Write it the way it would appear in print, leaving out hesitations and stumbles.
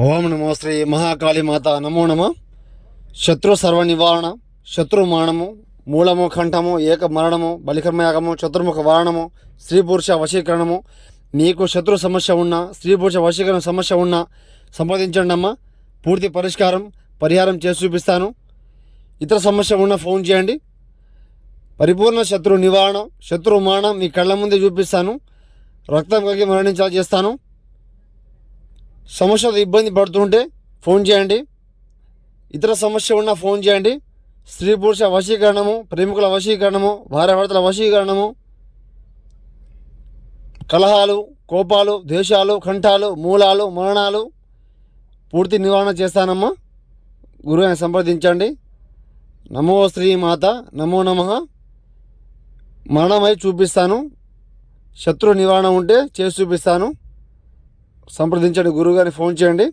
ఓం నమో శ్రీ మహాకాళీ మాత నమో నమ. శత్రు సర్వ నివారణ, శత్రు మానము, మూలము కంఠము, ఏక మరణము, బలికర్మయాగము, చతుర్ముఖ వారణము, స్త్రీ పురుష వశీకరణము. మీకు శత్రు సమస్య ఉన్నా, స్త్రీ పురుష వశీకరణ సమస్య ఉన్నా సంప్రదించండి అమ్మ. పూర్తి పరిహారం చేసి చూపిస్తాను. ఇతర సమస్య ఉన్నా ఫోన్ చేయండి. పరిపూర్ణ శత్రు నివారణ, శత్రు మానం మీ కళ్ళ ముందే చూపిస్తాను. రక్తం కగి మరణించాలి చేస్తాను. సమస్యతో ఇబ్బంది పడుతుంటే ఫోన్ చేయండి. ఇతర సమస్య ఉన్నా ఫోన్ చేయండి. స్త్రీ పురుష వశీకరణము, ప్రేమికుల వశీకరణము, భార్యాభర్తల వశీకరణము, కలహాలు, కోపాలు, ద్వేషాలు, కంఠాలు, మూలాలు, మరణాలు పూర్తి నివారణ చేస్తానమ్మా. గురువుని సంప్రదించండి. నమో శ్రీ మాత నమో నమః. మరణమై చూపిస్తాను. శత్రు నివారణ ఉంటే చేసి చూపిస్తాను. సంప్రదించండి. గురువుగారిని ఫోన్ చేయండి.